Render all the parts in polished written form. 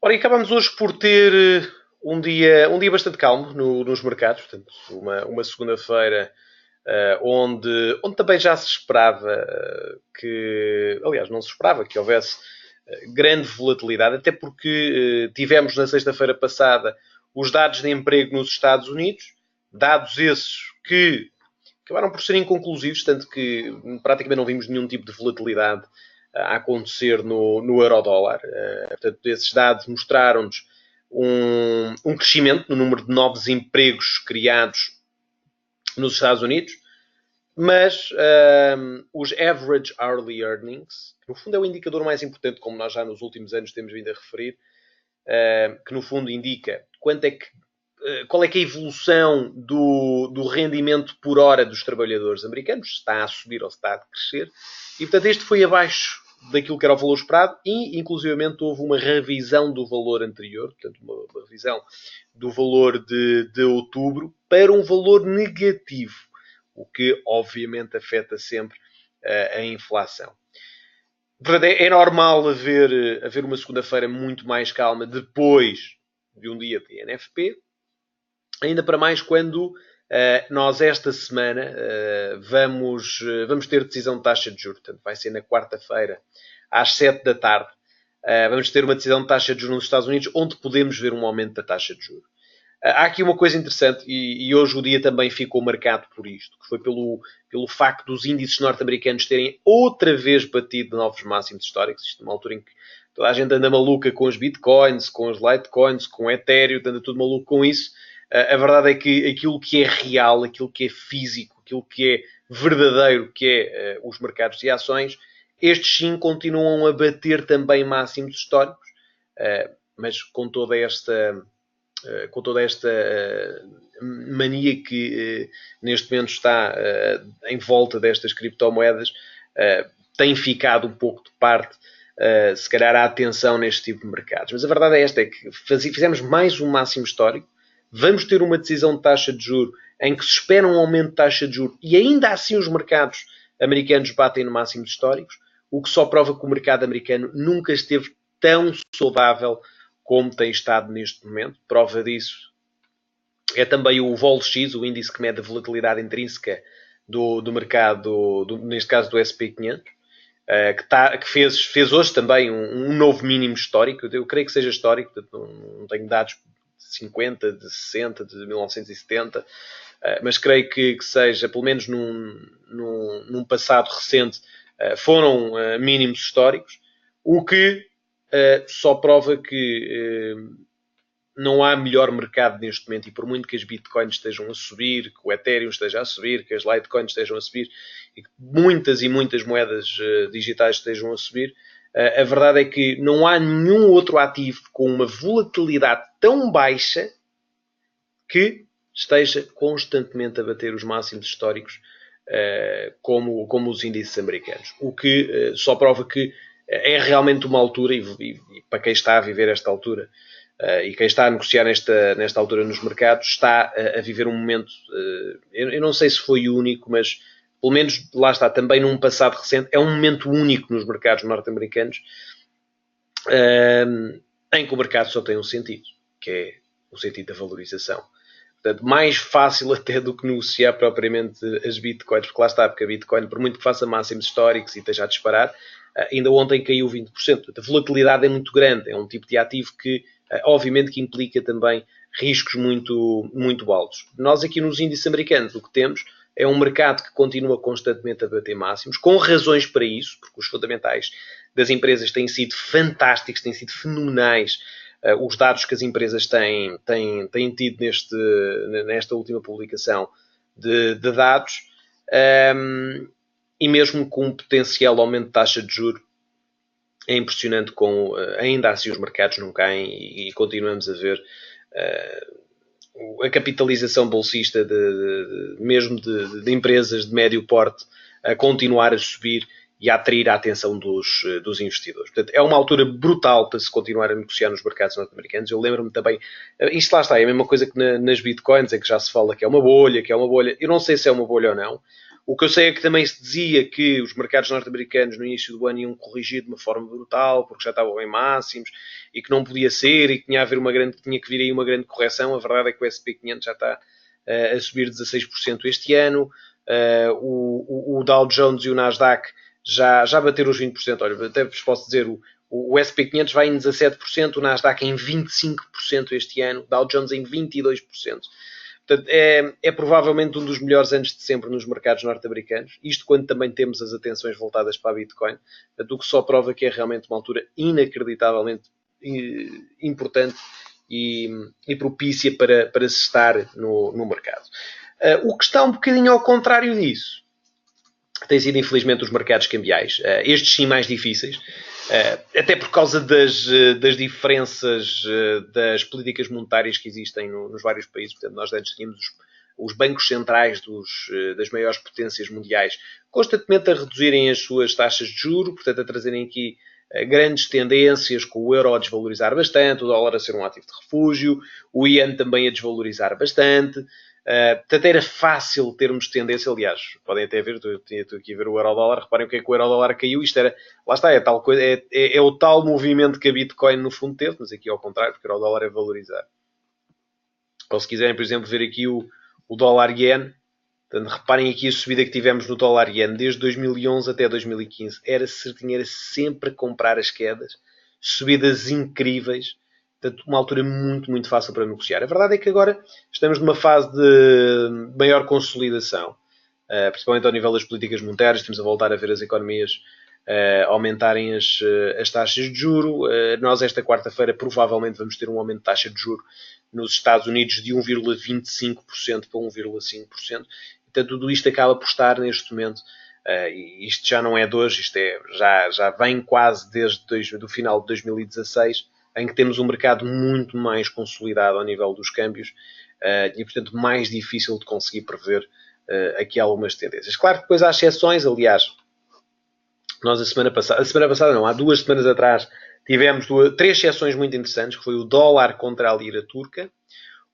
Ora, e acabamos hoje por ter um dia bastante calmo nos mercados, portanto, uma segunda-feira onde também já se esperava que, aliás, não se esperava que houvesse grande volatilidade, até porque tivemos na sexta-feira passada os dados de emprego nos Estados Unidos, dados esses que acabaram por ser inconclusivos, tanto que praticamente não vimos nenhum tipo de volatilidade a acontecer no euro-dólar. Portanto, esses dados mostraram-nos um crescimento no número de novos empregos criados nos Estados Unidos, mas os Average Hourly Earnings, que no fundo é o indicador mais importante, como nós já nos últimos anos temos vindo a referir, que no fundo indica qual é que é a evolução do rendimento por hora dos trabalhadores americanos, se está a subir ou se está a crescer, e portanto este foi abaixo daquilo que era o valor esperado e inclusivamente houve uma revisão do valor anterior, portanto uma revisão do valor de outubro para um valor negativo, o que obviamente afeta sempre a inflação. Portanto, é normal haver uma segunda-feira muito mais calma depois de um dia de NFP, ainda para mais quando nós esta semana vamos ter decisão de taxa de juros. Portanto, vai ser na quarta-feira, às 7 da tarde. Vamos ter uma decisão de taxa de juros nos Estados Unidos, onde podemos ver um aumento da taxa de juros. Há aqui uma coisa interessante, e hoje o dia também ficou marcado por isto, que foi pelo facto dos índices norte-americanos terem outra vez batido novos máximos históricos. Isto numa altura em que toda a gente anda maluca com os bitcoins, com os litecoins, com o Ethereum, anda tudo maluco com isso. A verdade é que aquilo que é real, aquilo que é físico, aquilo que é verdadeiro, que é os mercados de ações, estes sim continuam a bater também máximos históricos, mas com toda esta mania que neste momento está em volta destas criptomoedas, tem ficado um pouco de parte, se calhar, a atenção neste tipo de mercados. Mas a verdade é esta, é que fizemos mais um máximo histórico, vamos ter uma decisão de taxa de juros em que se espera um aumento de taxa de juros e ainda assim os mercados americanos batem no máximos históricos, o que só prova que o mercado americano nunca esteve tão saudável como tem estado neste momento. Prova disso é também o VOLX, o índice que mede a volatilidade intrínseca do mercado, neste caso do S&P 500, que fez hoje também um novo mínimo histórico. Eu creio que seja histórico, não tenho dados de 50, de 60, de 1970, mas creio que seja, pelo menos num passado recente, foram mínimos históricos, o que só prova que não há melhor mercado neste momento, e por muito que as bitcoins estejam a subir, que o Ethereum esteja a subir, que as litecoins estejam a subir, e que muitas e muitas moedas digitais estejam a subir, a verdade é que não há nenhum outro ativo com uma volatilidade tão baixa que esteja constantemente a bater os máximos históricos como os índices americanos. O que só prova que é realmente uma altura, e para quem está a viver esta altura, e quem está a negociar nesta altura nos mercados, está a viver um momento, eu não sei se foi único, mas pelo menos lá está, também num passado recente, é um momento único nos mercados norte-americanos, em que o mercado só tem um sentido, que é o sentido da valorização. Portanto, mais fácil até do que negociar propriamente as bitcoins, porque lá está, porque a bitcoin, por muito que faça máximos históricos e esteja a disparar, ainda ontem caiu 20%. Portanto, a volatilidade é muito grande, é um tipo de ativo que, obviamente, que implica também riscos muito, muito altos. Nós aqui nos índices americanos o que temos é um mercado que continua constantemente a bater máximos, com razões para isso, porque os fundamentais das empresas têm sido fantásticos, têm sido fenomenais. Os dados que as empresas têm tido nesta última publicação de dados, e mesmo com um potencial aumento de taxa de juros, é impressionante como ainda assim os mercados não caem e continuamos a ver a capitalização bolsista mesmo de empresas de médio porte a continuar a subir e a atrair a atenção dos investidores. Portanto, é uma altura brutal para se continuar a negociar nos mercados norte-americanos. Eu lembro-me também, isto lá está, é a mesma coisa que nas bitcoins, em que já se fala que é uma bolha, Eu não sei se é uma bolha ou não. O que eu sei é que também se dizia que os mercados norte-americanos no início do ano iam corrigir de uma forma brutal, porque já estavam em máximos, e que não podia ser, e que tinha que vir aí uma grande correção. A verdade é que o S&P 500 já está a subir 16% este ano. O Dow Jones e o Nasdaq já bateram os 20%. Olha, até vos posso dizer, o S&P 500 vai em 17%, o Nasdaq em 25% este ano, o Dow Jones em 22%. Portanto, é provavelmente um dos melhores anos de sempre nos mercados norte-americanos. Isto quando também temos as atenções voltadas para a Bitcoin. Portanto, o que só prova que é realmente uma altura inacreditavelmente importante e propícia para se estar no mercado. O que está um bocadinho ao contrário disso tem sido, infelizmente, os mercados cambiais. Estes sim mais difíceis, até por causa das diferenças das políticas monetárias que existem nos vários países. Portanto, nós antes tínhamos os bancos centrais das maiores potências mundiais constantemente a reduzirem as suas taxas de juros, portanto, a trazerem aqui grandes tendências, com o euro a desvalorizar bastante, o dólar a ser um ativo de refúgio, o iene também a desvalorizar bastante. Portanto, era fácil termos tendência. Aliás, podem até ver, estou aqui a ver o euro-dólar, reparem o que é que o euro-dólar caiu. Isto era, lá está, é o tal movimento que a Bitcoin no fundo teve, mas aqui ao contrário, porque o euro-dólar é valorizar. Ou se quiserem, por exemplo, ver aqui o dólar-iene, portanto, reparem aqui a subida que tivemos no dólar-iene desde 2011 até 2015. Era sempre a comprar as quedas, subidas incríveis. Portanto, uma altura muito, muito fácil para negociar. A verdade é que agora estamos numa fase de maior consolidação, principalmente ao nível das políticas monetárias. Estamos a voltar a ver as economias aumentarem as taxas de juro. Nós, esta quarta-feira, provavelmente vamos ter um aumento de taxa de juro nos Estados Unidos de 1,25% para 1,5%. Portanto, tudo isto acaba por estar neste momento. E isto já não é de hoje, já vem quase desde o final de 2016, em que temos um mercado muito mais consolidado ao nível dos câmbios e, portanto, mais difícil de conseguir prever aqui algumas tendências. Claro que depois há exceções. Aliás, nós há 2 semanas atrás, tivemos 3 exceções muito interessantes, que foi o dólar contra a lira turca,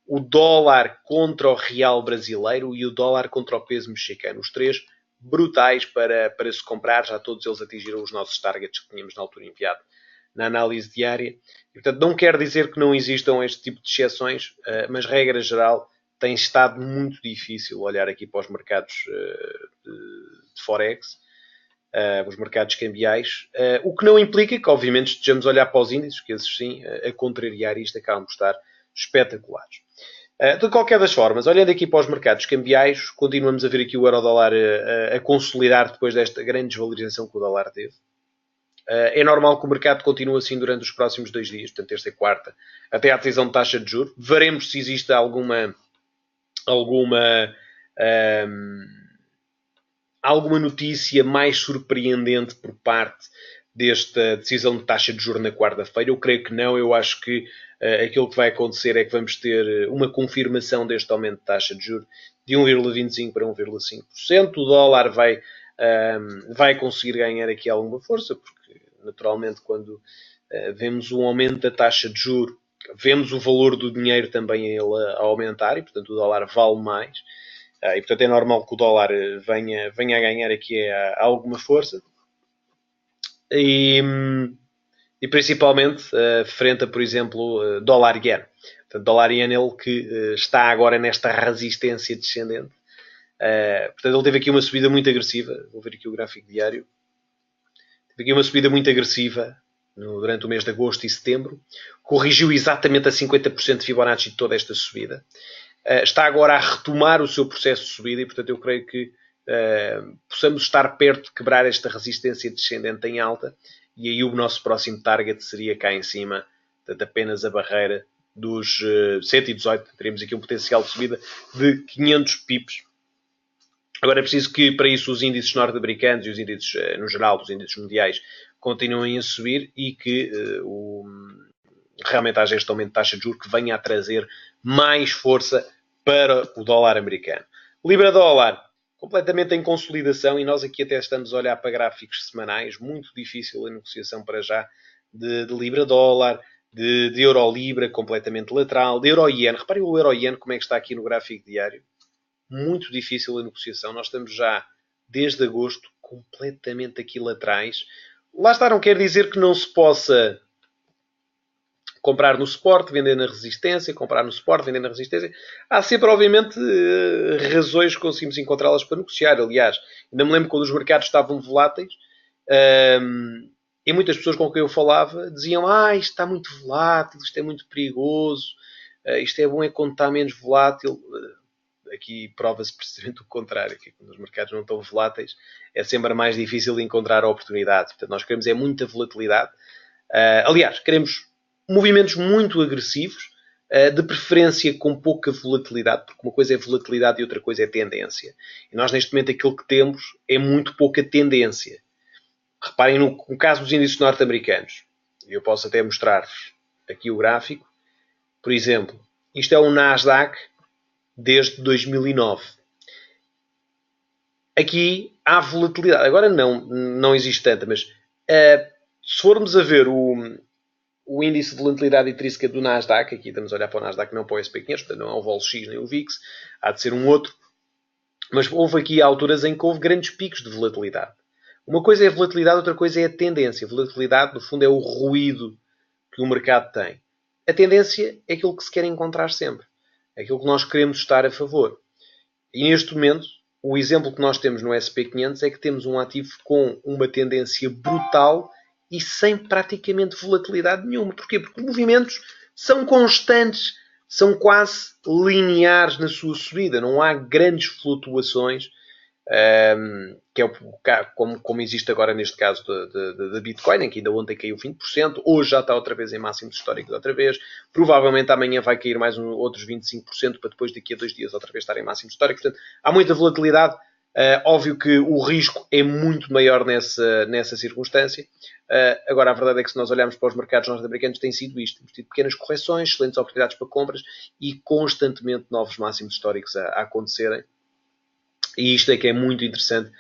o dólar contra o real brasileiro e o dólar contra o peso mexicano. Os 3 brutais para se comprar. Já todos eles atingiram os nossos targets que tínhamos na altura enviado na análise diária. E, portanto, não quer dizer que não existam este tipo de exceções, mas, regra geral, tem estado muito difícil olhar aqui para os mercados de Forex, os mercados cambiais, o que não implica que, obviamente, estejamos a olhar para os índices, que esses sim, a contrariar isto, acabam por estar espetaculares. De qualquer das formas, olhando aqui para os mercados cambiais, continuamos a ver aqui o euro-dólar a consolidar depois desta grande desvalorização que o dólar teve. É normal que o mercado continue assim durante os próximos 2 dias, portanto, terça e quarta, até à decisão de taxa de juros. Veremos se existe alguma notícia mais surpreendente por parte desta decisão de taxa de juros na quarta-feira. Eu creio que não. Eu acho que aquilo que vai acontecer é que vamos ter uma confirmação deste aumento de taxa de juros de 1,25% para 1,5%. O dólar vai conseguir ganhar aqui alguma força, porque naturalmente quando vemos um aumento da taxa de juros, vemos o valor do dinheiro também ele a aumentar e, portanto, o dólar vale mais. E, portanto, é normal que o dólar venha a ganhar aqui alguma força. E principalmente frente a, por exemplo, dólar-iene. Portanto, dólar-iene, ele que está agora nesta resistência descendente. Portanto, ele teve aqui uma subida muito agressiva. Vou ver aqui o gráfico diário. Teve aqui uma subida muito agressiva durante o mês de agosto e setembro. Corrigiu exatamente a 50% de Fibonacci de toda esta subida. Está agora a retomar o seu processo de subida e, portanto, eu creio que possamos estar perto de quebrar esta resistência descendente em alta, e aí o nosso próximo target seria cá em cima, portanto, apenas a barreira dos 118. Teríamos aqui um potencial de subida de 500 pips. Agora é preciso que, para isso, os índices norte-americanos e os índices, no geral, os índices mundiais, continuem a subir e que realmente haja este aumento de taxa de juros que venha a trazer mais força para o dólar americano. Libra-dólar, completamente em consolidação, e nós aqui até estamos a olhar para gráficos semanais. Muito difícil a negociação para já de Libra-dólar, de Euro-Libra, completamente lateral, de Euro-Iene. Reparem o Euro-Iene como é que está aqui no gráfico diário. Muito difícil a negociação. Nós estamos já desde agosto, completamente aquilo atrás. Lá está, não quer dizer que não se possa comprar no suporte, vender na resistência, comprar no suporte, vender na resistência. Há sempre, obviamente, razões que conseguimos encontrá-las para negociar. Aliás, ainda me lembro quando os mercados estavam voláteis, e muitas pessoas com quem eu falava diziam: isto está muito volátil, isto é muito perigoso, isto é bom quando está menos volátil. Aqui prova-se precisamente o contrário, que quando os mercados não estão voláteis é sempre mais difícil de encontrar oportunidades. Portanto, nós queremos muita volatilidade. Aliás, queremos movimentos muito agressivos, de preferência com pouca volatilidade, porque uma coisa é volatilidade e outra coisa é tendência. E nós, neste momento, aquilo que temos é muito pouca tendência. Reparem no caso dos índices norte-americanos. Eu posso até mostrar-vos aqui o gráfico. Por exemplo, isto é um Nasdaq desde 2009. Aqui há volatilidade. Agora não existe tanta, mas se formos a ver o índice de volatilidade intrínseca do Nasdaq, aqui estamos a olhar para o Nasdaq, não para o SP500, portanto não é o VOLX nem o VIX, há de ser um outro, mas houve aqui alturas em que houve grandes picos de volatilidade. Uma coisa é a volatilidade, outra coisa é a tendência. A volatilidade, no fundo, é o ruído que o mercado tem. A tendência é aquilo que se quer encontrar sempre. É aquilo que nós queremos estar a favor. E neste momento, o exemplo que nós temos no SP500 é que temos um ativo com uma tendência brutal e sem praticamente volatilidade nenhuma. Porquê? Porque os movimentos são constantes, são quase lineares na sua subida. Não há grandes flutuações, que é como existe agora neste caso da Bitcoin, em que ainda ontem caiu 20%, hoje já está outra vez em máximos históricos outra vez, provavelmente amanhã vai cair mais outros 25% para depois daqui a 2 dias outra vez estar em máximos históricos. Portanto, há muita volatilidade. Óbvio que o risco é muito maior nessa circunstância. Agora, a verdade é que se nós olharmos para os mercados norte-americanos, tem sido isto. Temos tido pequenas correções, excelentes oportunidades para compras e constantemente novos máximos históricos a acontecerem. E isto é que é muito interessante,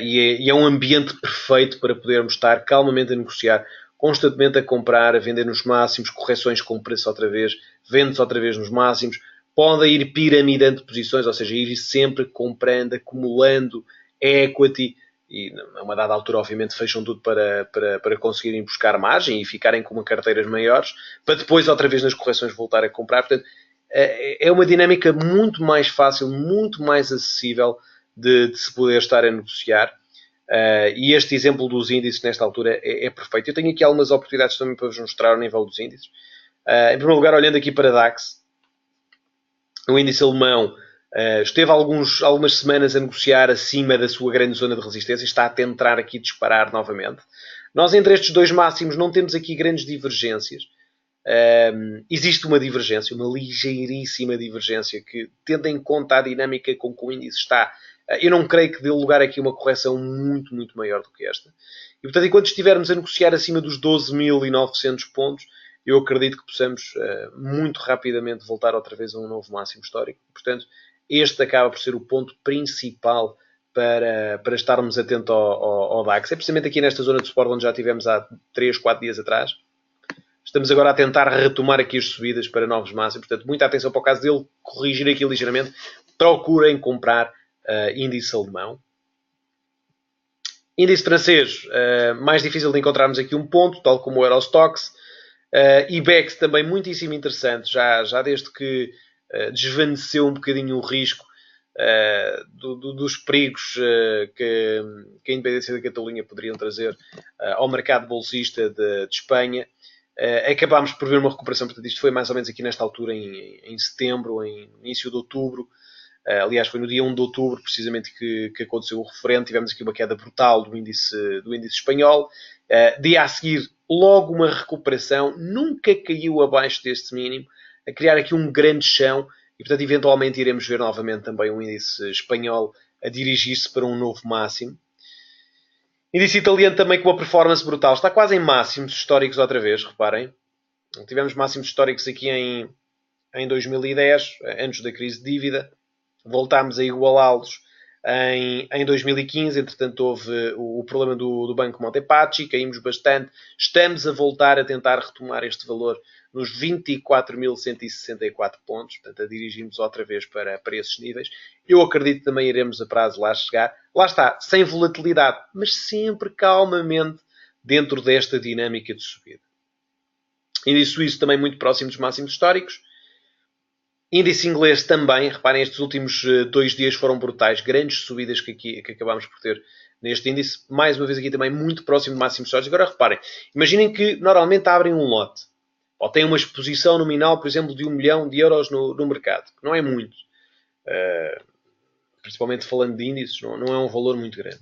e é um ambiente perfeito para podermos estar calmamente a negociar, constantemente a comprar, a vender nos máximos, correções com preço outra vez, vendas outra vez nos máximos. Podem ir piramidando posições, ou seja, ir sempre comprando, acumulando equity, e a uma dada altura, obviamente, fecham tudo para conseguirem buscar margem e ficarem com carteiras maiores, para depois, outra vez, nas correções, voltar a comprar. Portanto, é uma dinâmica muito mais fácil, muito mais acessível de se poder estar a negociar. E este exemplo dos índices, nesta altura, é perfeito. Eu tenho aqui algumas oportunidades também para vos mostrar o nível dos índices. Em primeiro lugar, olhando aqui para DAX, o índice alemão esteve algumas semanas a negociar acima da sua grande zona de resistência, está a tentar aqui disparar novamente. Nós, entre estes dois máximos, não temos aqui grandes divergências. Existe uma divergência, uma ligeiríssima divergência, que, tendo em conta a dinâmica com que o índice está, eu não creio que dê lugar aqui uma correção muito, muito maior do que esta. E, portanto, enquanto estivermos a negociar acima dos 12.900 pontos, eu acredito que possamos muito rapidamente voltar outra vez a um novo máximo histórico. Portanto, este acaba por ser o ponto principal para estarmos atentos ao DAX. É precisamente aqui nesta zona de suporte onde já tivemos há 3, 4 dias atrás. Estamos agora a tentar retomar aqui as subidas para novos máximos. Portanto, muita atenção para o caso dele corrigir aqui ligeiramente. Procurem comprar índice alemão. Índice francês, mais difícil de encontrarmos aqui um ponto, tal como o Eurostoxx. IBEX também muitíssimo interessante, já desde que desvaneceu um bocadinho o risco dos perigos que a independência da Catalunha poderiam trazer ao mercado bolsista de Espanha. Acabámos por ver uma recuperação, portanto isto foi mais ou menos aqui nesta altura, em setembro, em início de outubro. Aliás, foi no dia 1 de outubro, precisamente, que aconteceu o referendo. Tivemos aqui uma queda brutal do índice espanhol. Dia a seguir, logo uma recuperação. Nunca caiu abaixo deste mínimo, a criar aqui um grande chão. E, portanto, eventualmente iremos ver novamente também um índice espanhol a dirigir-se para um novo máximo. Índice italiano também com uma performance brutal. Está quase em máximos históricos outra vez, reparem. Tivemos máximos históricos aqui em 2010, antes da crise de dívida. Voltámos a igualá-los em 2015. Entretanto, houve o problema do Banco Montepaschi, caímos bastante. Estamos a voltar a tentar retomar este valor nos 24.164 pontos, portanto, a dirigirmos outra vez para esses níveis. Eu acredito que também iremos a prazo lá chegar. Lá está, sem volatilidade, mas sempre calmamente dentro desta dinâmica de subida. Índice suíço também muito próximo dos máximos históricos. Índice inglês também. Reparem, estes últimos 2 dias foram brutais. Grandes subidas que acabámos por ter neste índice. Mais uma vez aqui também muito próximo de máximos históricos. Agora reparem, imaginem que normalmente abrem um lote. Ou têm uma exposição nominal, por exemplo, de 1 milhão de euros no mercado. Que não é muito. Principalmente falando de índices, não é um valor muito grande.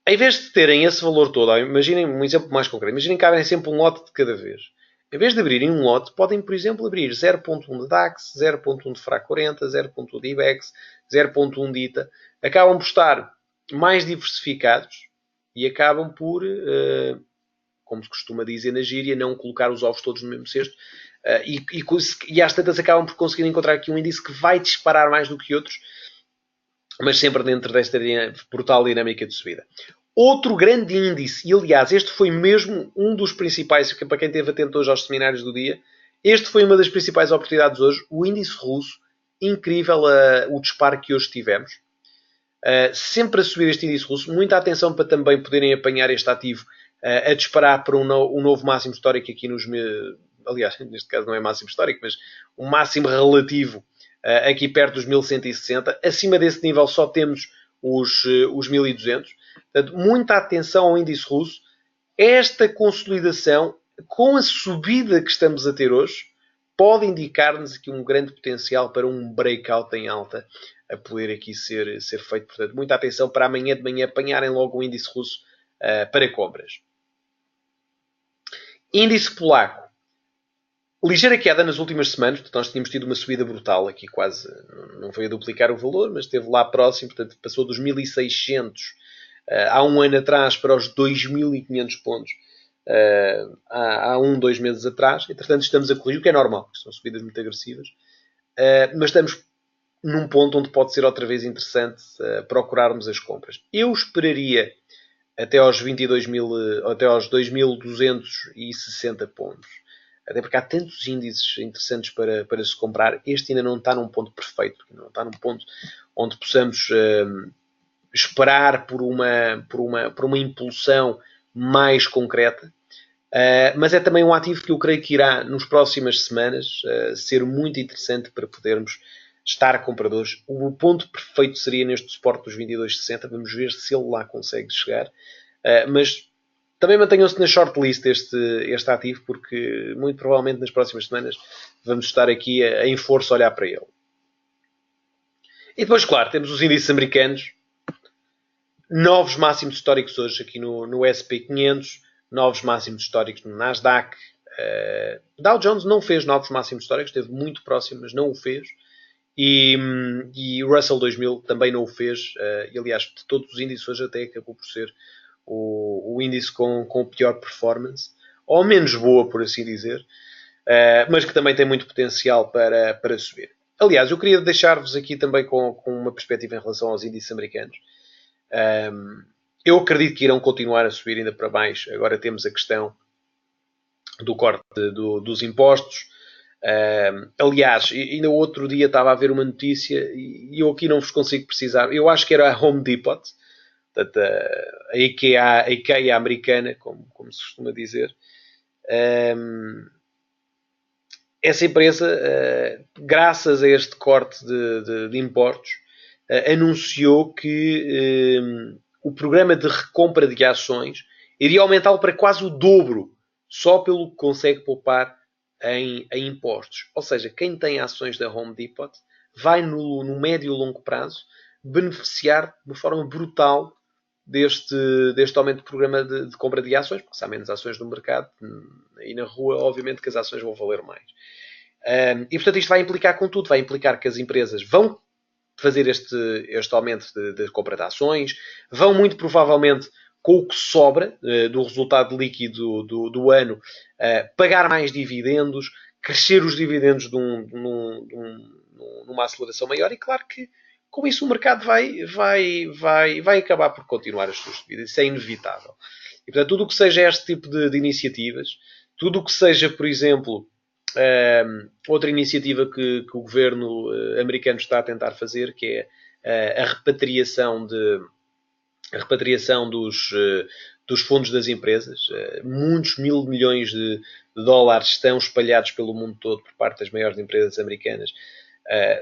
Em vez de terem esse valor todo, imaginem um exemplo mais concreto. Imaginem que abrem sempre um lote de cada vez. Em vez de abrirem um lote, podem, por exemplo, abrir 0.1 de DAX, 0.1 de FRA 40, 0.1 de IBEX, 0.1 de ITA. Acabam por estar mais diversificados e acabam por, como se costuma dizer na gíria, não colocar os ovos todos no mesmo cesto. E às tantas acabam por conseguir encontrar aqui um índice que vai disparar mais do que outros, mas sempre dentro desta brutal dinâmica de subida. Outro grande índice, e aliás, este foi mesmo um dos principais, para quem esteve atento hoje aos seminários do dia, este foi uma das principais oportunidades hoje, o índice russo. Incrível o disparo que hoje tivemos. Sempre a subir este índice russo. Muita atenção para também poderem apanhar este ativo a disparar para um novo máximo histórico aqui nos... Aliás, neste caso não é máximo histórico, mas um máximo relativo aqui perto dos 1160. Acima desse nível só temos os 1200. Portanto, muita atenção ao índice russo. Esta consolidação, com a subida que estamos a ter hoje, pode indicar-nos aqui um grande potencial para um breakout em alta a poder aqui ser feito. Portanto, muita atenção para amanhã de manhã apanharem logo o índice russo para compras. Índice polaco. Ligeira queda nas últimas semanas. Portanto, nós tínhamos tido uma subida brutal aqui, quase não foi a duplicar o valor, mas esteve lá próximo. Portanto, passou dos 1.600 há um ano atrás para os 2.500 pontos há 2 meses atrás. Entretanto, estamos a corrigir, o que é normal, são subidas muito agressivas. Mas estamos num ponto onde pode ser outra vez interessante procurarmos as compras. Eu esperaria até aos 22.000, até aos 2.260 pontos. Até porque há tantos índices interessantes para se comprar. Este ainda não está num ponto perfeito. Não está num ponto onde possamos esperar por uma impulsão mais concreta. Mas é também um ativo que eu creio que irá, nas próximas semanas, ser muito interessante para podermos estar compradores. O ponto perfeito seria neste suporte dos 22,60. Vamos ver se ele lá consegue chegar. Mas também mantenham-se na shortlist este ativo, porque muito provavelmente nas próximas semanas vamos estar aqui em força a olhar para ele. E depois, claro, temos os índices americanos. Novos máximos históricos hoje aqui no S&P 500. Novos máximos históricos no Nasdaq. Dow Jones não fez novos máximos históricos. Esteve muito próximo, mas não o fez. E o Russell 2000 também não o fez. E, aliás, de todos os índices hoje até acabou por ser o índice com pior performance, ou menos boa, por assim dizer, mas que também tem muito potencial para subir. Aliás, eu queria deixar-vos aqui também com uma perspectiva em relação aos índices americanos. Eu acredito que irão continuar a subir ainda para baixo. Agora temos a questão do corte dos impostos. Aliás, ainda outro dia estava a ver uma notícia e eu aqui não vos consigo precisar. Eu acho que era a Home Depot, portanto, a IKEA americana, como se costuma dizer. Essa empresa, graças a este corte de impostos, anunciou que o programa de recompra de ações iria aumentá-lo para quase o dobro, só pelo que consegue poupar em impostos. Ou seja, quem tem ações da Home Depot vai no médio e longo prazo beneficiar de uma forma brutal deste aumento do programa de compra de ações, porque se há menos ações no mercado e na rua, obviamente que as ações vão valer mais. E portanto isto vai implicar com tudo, vai implicar que as empresas vão fazer este aumento de compra de ações, vão muito provavelmente, com o que sobra do resultado líquido do ano, pagar mais dividendos, crescer os dividendos numa aceleração maior. E claro que com isso o mercado vai acabar por continuar as suas subidas. Isso é inevitável. E, portanto, tudo o que seja este tipo de iniciativas, tudo o que seja, por exemplo, outra iniciativa que o governo americano está a tentar fazer, que é a repatriação dos fundos das empresas. Muitos mil milhões de dólares estão espalhados pelo mundo todo por parte das maiores empresas americanas,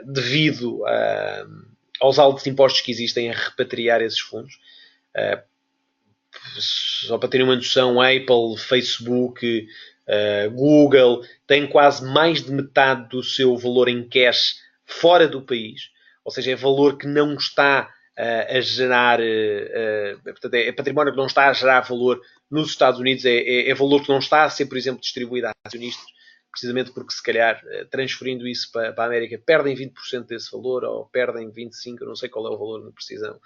devido aos altos impostos que existem a repatriar esses fundos. Só para terem uma noção, Apple, Facebook, Google têm quase mais de metade do seu valor em cash fora do país. Ou seja, é valor que não está a gerar, portanto, é património que não está a gerar valor nos Estados Unidos, é valor que não está a ser, por exemplo, distribuído a acionistas, precisamente porque, se calhar, transferindo isso para a América, perdem 20% desse valor, ou perdem 25%, eu não sei qual é o valor na precisão.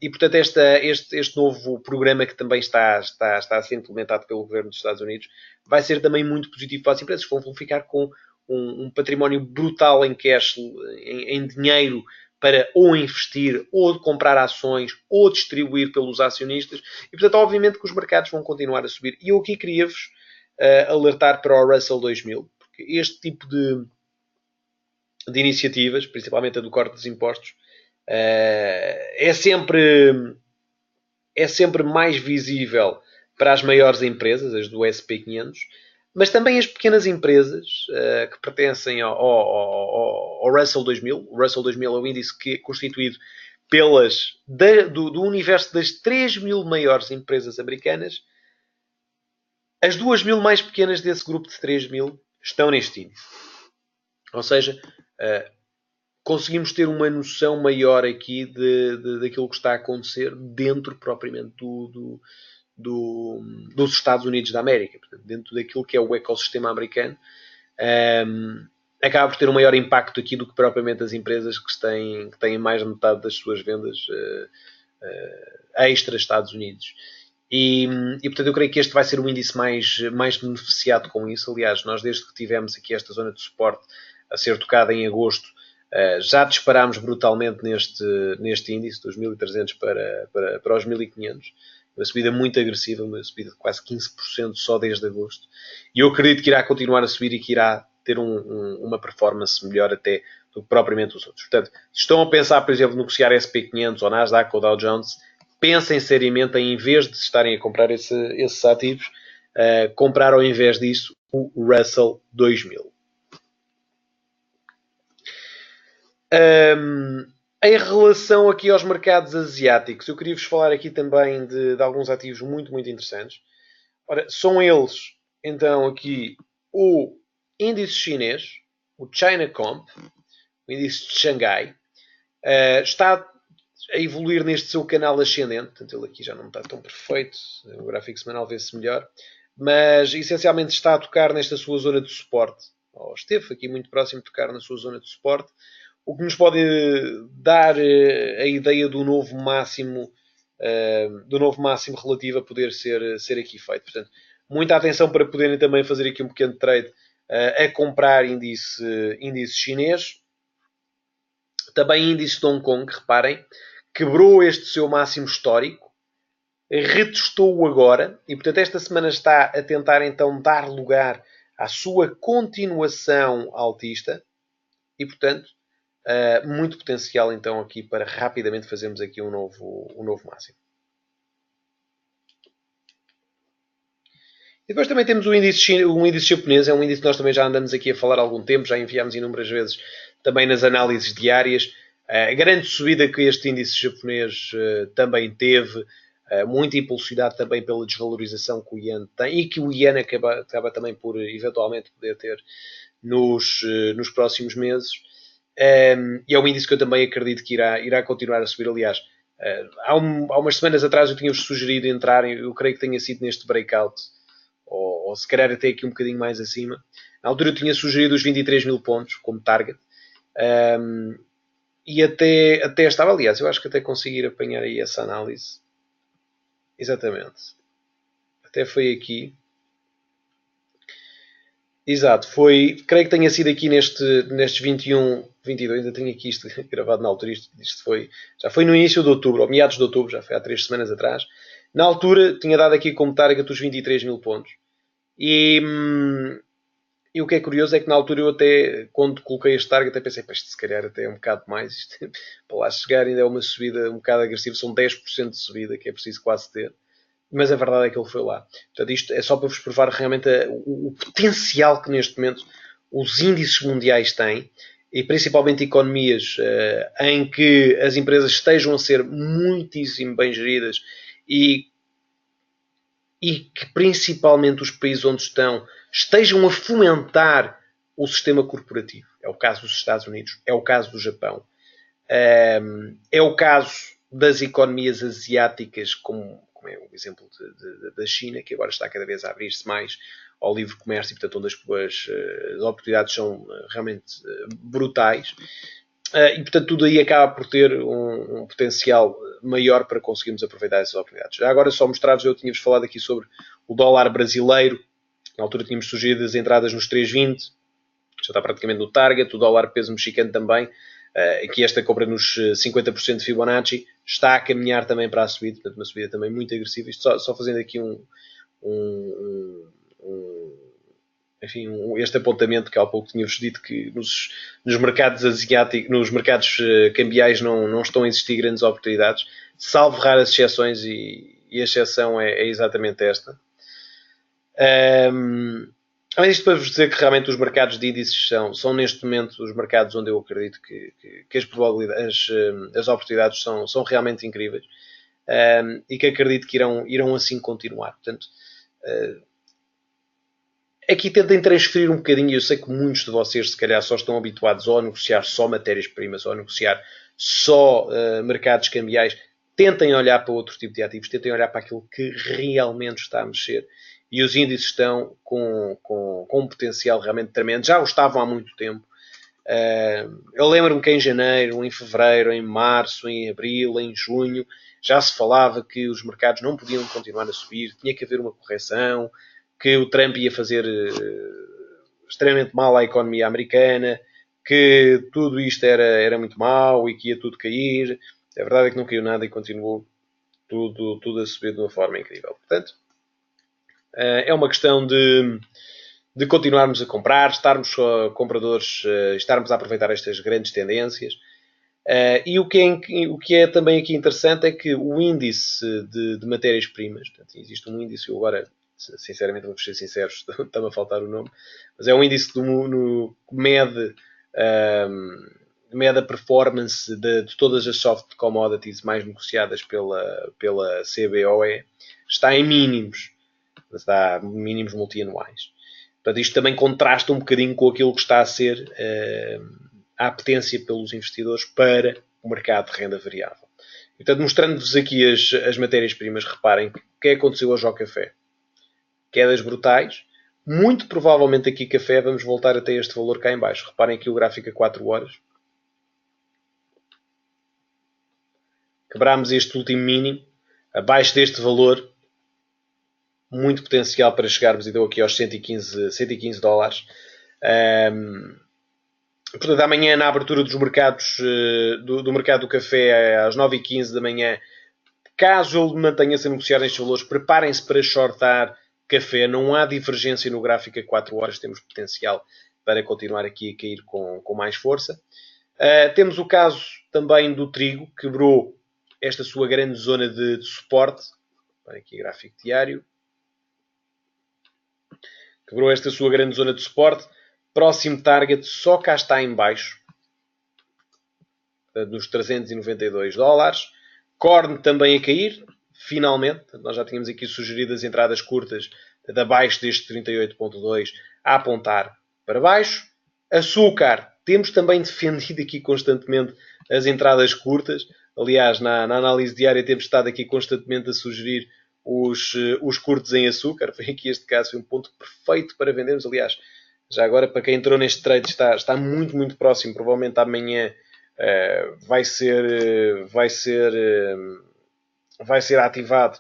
E, portanto, este novo programa que também está a ser implementado pelo governo dos Estados Unidos vai ser também muito positivo para as empresas, vão ficar com um património brutal em cash, em dinheiro, para ou investir, ou comprar ações, ou distribuir pelos acionistas. E, portanto, obviamente que os mercados vão continuar a subir. E eu aqui queria-vos alertar para o Russell 2000, porque este tipo de iniciativas, principalmente a do corte dos impostos, é sempre mais visível para as maiores empresas, as do SP500, mas também as pequenas empresas que pertencem ao Russell 2000. O Russell 2000 é o índice que é constituído do universo das 3.000 maiores empresas americanas. As 2.000 mais pequenas desse grupo de 3.000 estão neste índice. Ou seja, conseguimos ter uma noção maior aqui daquilo que está a acontecer dentro propriamente dos Estados Unidos da América. Portanto, dentro daquilo que é o ecossistema americano, acaba por ter um maior impacto aqui do que propriamente as empresas que têm mais de metade das suas vendas extra Estados Unidos. E, portanto, eu creio que este vai ser o índice mais beneficiado com isso. Aliás, nós, desde que tivemos aqui esta zona de suporte a ser tocada em agosto, já disparámos brutalmente neste índice, dos 1.300 para os 1.500. Uma subida muito agressiva, uma subida de quase 15% só desde agosto. E eu acredito que irá continuar a subir e que irá ter uma performance melhor até do que propriamente os outros. Portanto, se estão a pensar, por exemplo, negociar SP500 ou Nasdaq ou Dow Jones, pensem seriamente em vez de estarem a comprar esses ativos, comprar ao invés disso o Russell 2000. Em relação aqui aos mercados asiáticos, eu queria-vos falar aqui também de alguns ativos muito, muito interessantes. Ora, são eles, então, aqui o índice chinês, o China Comp, o índice de Xangai, está a evoluir neste seu canal ascendente. Portanto, ele aqui já não está tão perfeito, o gráfico semanal vê-se melhor, mas essencialmente está a tocar nesta sua zona de suporte, ou esteve aqui muito próximo de tocar na sua zona de suporte, o que nos pode dar a ideia do novo máximo relativo a poder ser aqui feito. Portanto, muita atenção para poderem também fazer aqui um pequeno trade a comprar índice chinês. Também índice de Hong Kong, reparem, quebrou este seu máximo histórico, retestou-o agora, e portanto esta semana está a tentar então dar lugar à sua continuação altista, e portanto muito potencial então aqui para rapidamente fazermos aqui um novo máximo. E depois também temos um índice japonês, é um índice que nós também já andamos aqui a falar há algum tempo, já enviámos inúmeras vezes também nas análises diárias. A grande subida que este índice japonês também teve, muito impulsionado também pela desvalorização que o Yen tem e que o Yen acaba também por eventualmente poder ter nos próximos meses. E é um índice que eu também acredito que irá continuar a subir. Aliás, há umas semanas atrás eu tinha-vos sugerido entrarem, eu creio que tenha sido neste breakout, ou se calhar até aqui um bocadinho mais acima. Na altura eu tinha sugerido os 23 mil pontos como target. E até estava, aliás, eu acho que até conseguir apanhar aí essa análise. Exatamente. Até foi aqui. Exato, creio que tenha sido aqui nestes 21, 22, ainda tenho aqui isto gravado na altura, já foi no início de outubro, ou meados de outubro, já foi há 3 semanas atrás. Na altura tinha dado aqui como target os 23 mil pontos. E, e o que é curioso é que na altura eu até, quando coloquei este target, até pensei, isto se calhar até é um bocado mais, isto, para lá chegar ainda é uma subida um bocado agressiva, são 10% de subida que é preciso quase ter. Mas a verdade é que ele foi lá. Portanto, isto é só para vos provar realmente o potencial que neste momento os índices mundiais têm, e principalmente economias em que as empresas estejam a ser muitíssimo bem geridas e que principalmente os países onde estejam a fomentar o sistema corporativo. É o caso dos Estados Unidos, é o caso do Japão, é o caso das economias asiáticas, como é o exemplo da China, que agora está cada vez a abrir-se mais ao livre comércio e, portanto, onde as oportunidades são realmente brutais. E, portanto, tudo aí acaba por ter um potencial maior para conseguirmos aproveitar essas oportunidades. Já agora, só mostrar-vos, eu tinha-vos falado aqui sobre o dólar brasileiro. Na altura tínhamos sugerido as entradas nos 3,20. Já está praticamente no target. O dólar peso mexicano também. Aqui esta compra nos 50% de Fibonacci está a caminhar também para a subida. Portanto, uma subida também muito agressiva. Isto só fazendo aqui enfim, este apontamento que há pouco tínhamos dito que nos mercados asiáticos, nos mercados cambiais não estão a existir grandes oportunidades, salvo raras exceções, e a exceção é exatamente esta. Além disto, para vos dizer que realmente os mercados de índices são neste momento os mercados onde eu acredito que as probabilidades, as oportunidades são realmente incríveis, e que acredito que irão assim continuar. Portanto, aqui tentem transferir um bocadinho, eu sei que muitos de vocês se calhar só estão habituados ou a negociar só matérias-primas ou a negociar só mercados cambiais. Tentem olhar para outro tipo de ativos, tentem olhar para aquilo que realmente está a mexer. E os índices estão com um potencial realmente tremendo. Já o estavam há muito tempo. Eu lembro-me que em janeiro, em fevereiro, em março, em abril, em junho, já se falava que os mercados não podiam continuar a subir, tinha que haver uma correção, que o Trump ia fazer extremamente mal à economia americana, que tudo isto era muito mau e que ia tudo cair. A verdade é que não caiu nada e continuou tudo a subir de uma forma incrível. Portanto, é uma questão de continuarmos a comprar, estarmos compradores, estarmos a aproveitar estas grandes tendências. E o que é também aqui interessante é que o índice de matérias-primas, existe um índice, eu agora, sinceramente, vou ser sincero, está-me a faltar o nome, mas é um índice que mede a performance de todas as soft commodities mais negociadas pela CBOE, está em mínimos, está em mínimos multianuais. Portanto, isto também contrasta um bocadinho com aquilo que está a ser a apetência pelos investidores para o mercado de renda variável. Portanto, mostrando-vos aqui as matérias-primas, reparem que o que aconteceu hoje ao café. Quedas brutais. Muito provavelmente aqui café vamos voltar até este valor cá em baixo. Reparem aqui o gráfico a 4 horas. Quebrámos este último mínimo. Abaixo deste valor, muito potencial para chegarmos, e deu aqui aos 115 dólares. Portanto, amanhã, na abertura dos mercados, do mercado do café, às 9h15 da manhã, caso ele mantenha-se a negociar nestes valores, preparem-se para shortar café. Não há divergência no gráfico a 4 horas. Temos potencial para continuar aqui a cair com mais força. Temos o caso também do trigo, que quebrou esta sua grande zona de suporte. Olha aqui, gráfico diário. Quebrou esta sua grande zona de suporte. Próximo target só cá está em baixo, nos 392 dólares. Corn também a cair, finalmente. Nós já tínhamos aqui sugerido as entradas curtas de abaixo deste 38.2 a apontar para baixo. Açúcar, temos também defendido aqui constantemente as entradas curtas. Aliás, na análise diária temos estado aqui constantemente a sugerir os curtos em açúcar. Foi aqui este caso, foi um ponto perfeito para vendermos. Aliás, já agora, para quem entrou neste trade, está muito, muito próximo. Provavelmente amanhã vai ser ativado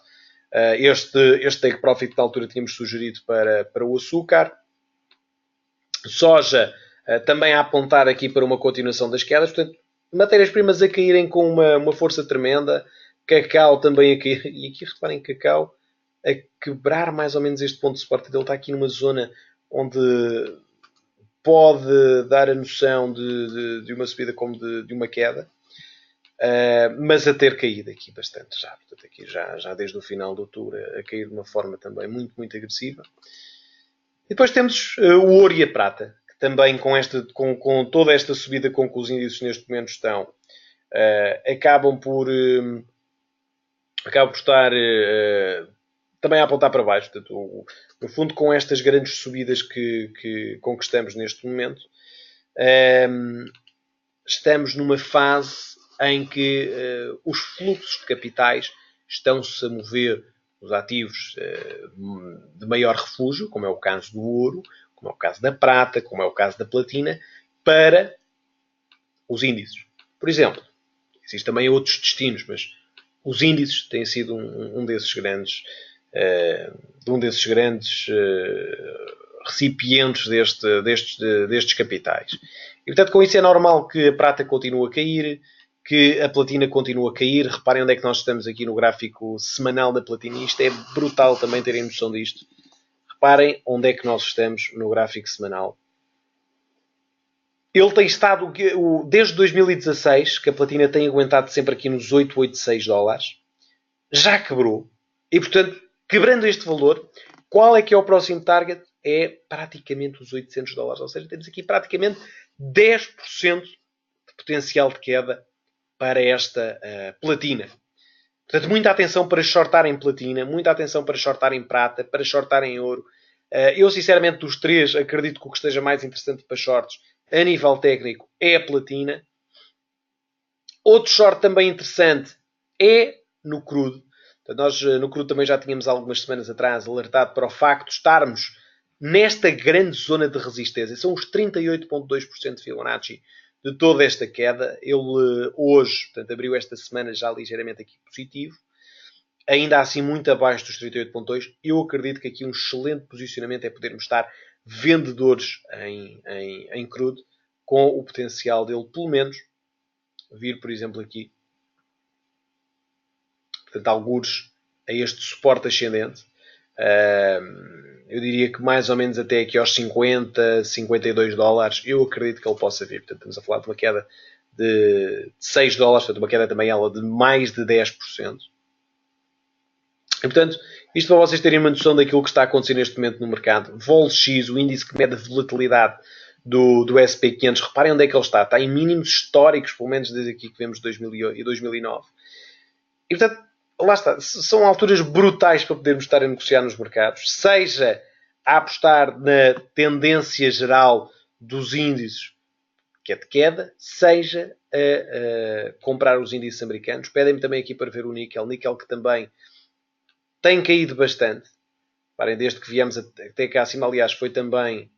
este take profit que na altura tínhamos sugerido para o açúcar. Soja também a apontar aqui para uma continuação das quedas. Portanto, matérias-primas a caírem com uma força tremenda. Cacau também a cair. E aqui reparem, cacau a quebrar mais ou menos este ponto de suporte. Ele está aqui numa zona onde pode dar a noção de uma subida como de uma queda. Mas a ter caído aqui bastante já. Portanto, aqui já desde o final de outubro a cair de uma forma também muito, muito agressiva. E depois temos o ouro e a prata, que também com toda esta subida com que os índices neste momento estão, acabam por estar também a apontar para baixo. Portanto, no fundo, com estas grandes subidas que conquistamos neste momento, estamos numa fase em que os fluxos de capitais estão-se a mover os ativos de maior refúgio, como é o caso do ouro, como é o caso da prata, como é o caso da platina, para os índices. Por exemplo, existem também outros destinos, mas os índices têm sido um desses grandes recipientes destes capitais. E, portanto, com isso é normal que a prata continue a cair, que a platina continue a cair. Reparem onde é que nós estamos aqui no gráfico semanal da platina. Isto é brutal também terem noção disto. Reparem onde é que nós estamos no gráfico semanal. Ele tem estado, desde 2016, que a platina tem aguentado sempre aqui nos 886 dólares. Já quebrou. E, portanto, quebrando este valor, qual é que é o próximo target? É praticamente os 800 dólares. Ou seja, temos aqui praticamente 10% de potencial de queda para esta platina. Portanto, muita atenção para shortar em platina, muita atenção para shortar em prata, para shortar em ouro. Eu, sinceramente, dos três, acredito que o que esteja mais interessante para shorts, a nível técnico, é a platina. Outro short também interessante é no crudo. Portanto, nós no crudo também já tínhamos algumas semanas atrás alertado para o facto de estarmos nesta grande zona de resistência. São os 38,2% de Fibonacci de toda esta queda. Ele hoje, portanto, abriu esta semana já ligeiramente aqui positivo. Ainda assim muito abaixo dos 38,2. Eu acredito que aqui um excelente posicionamento é podermos estar vendedores em crudo, com o potencial dele, pelo menos, vir, por exemplo, aqui, portanto, algures a este suporte ascendente. Eu diria que mais ou menos até aqui aos 50, 52 dólares, eu acredito que ele possa vir. Portanto, estamos a falar de uma queda de 6 dólares, portanto, uma queda também ela de mais de 10%. E, portanto, isto para vocês terem uma noção daquilo que está a acontecer neste momento no mercado. VolX, o índice que mede a volatilidade do SP500, reparem onde é que ele está. Está em mínimos históricos, pelo menos desde aqui que vemos 2008 e 2009. E, portanto, lá está. São alturas brutais para podermos estar a negociar nos mercados. Seja a apostar na tendência geral dos índices, que é de queda, seja a comprar os índices americanos. Pedem-me também aqui para ver o níquel. Níquel que também tem caído bastante. Parem, desde que viemos até cá acima, aliás, foi também,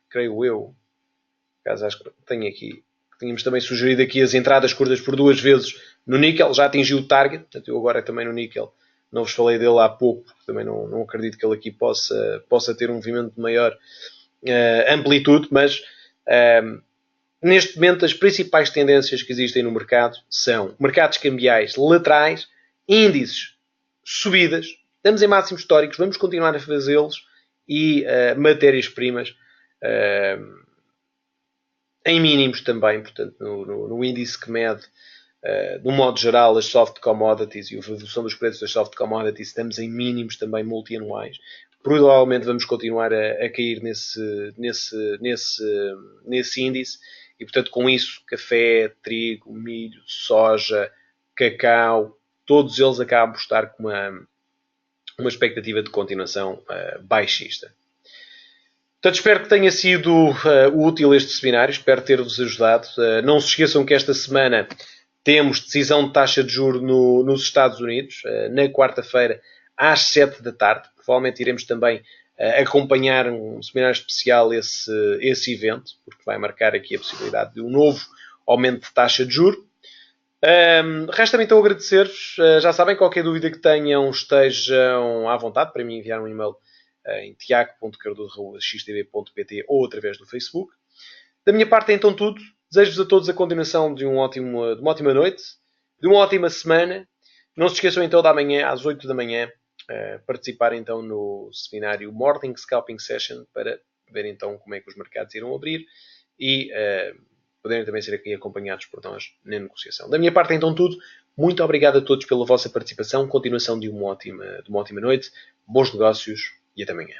creio eu, caso acho que tenho aqui, tínhamos também sugerido aqui as entradas curtas por 2 vezes no níquel, já atingiu o target, portanto eu agora também no níquel, não vos falei dele há pouco, porque também não acredito que ele aqui possa ter um movimento de maior amplitude, mas neste momento as principais tendências que existem no mercado são mercados cambiais laterais, índices, subidas, estamos em máximos históricos, vamos continuar a fazê-los, e matérias-primas em mínimos também, portanto, no índice que mede, de um modo geral, as soft commodities e a redução dos preços das soft commodities, estamos em mínimos também multianuais. Provavelmente vamos continuar a cair nesse índice, e, portanto, com isso, café, trigo, milho, soja, cacau, todos eles acabam por estar com uma expectativa de continuação baixista. Portanto, espero que tenha sido útil este seminário, espero ter-vos ajudado. Não se esqueçam que esta semana temos decisão de taxa de juros nos Estados Unidos, na quarta-feira, às 7 da tarde. Provavelmente iremos também acompanhar um seminário especial esse evento, porque vai marcar aqui a possibilidade de um novo aumento de taxa de juros. Resta-me então agradecer-vos. Já sabem, qualquer dúvida que tenham, estejam à vontade para me enviar um e-mail em tiago.cardoso.xtb.pt ou através do Facebook. Da minha parte é então tudo. Desejo-vos a todos a continuação de uma ótima noite, de uma ótima semana. Não se esqueçam então de amanhã, às 8 da manhã, participar então no seminário Morning Scalping Session para ver então como é que os mercados irão abrir e poderem também ser aqui acompanhados por nós na negociação. Da minha parte é então tudo. Muito obrigado a todos pela vossa participação. Continuação de uma ótima noite. Bons negócios e até amanhã.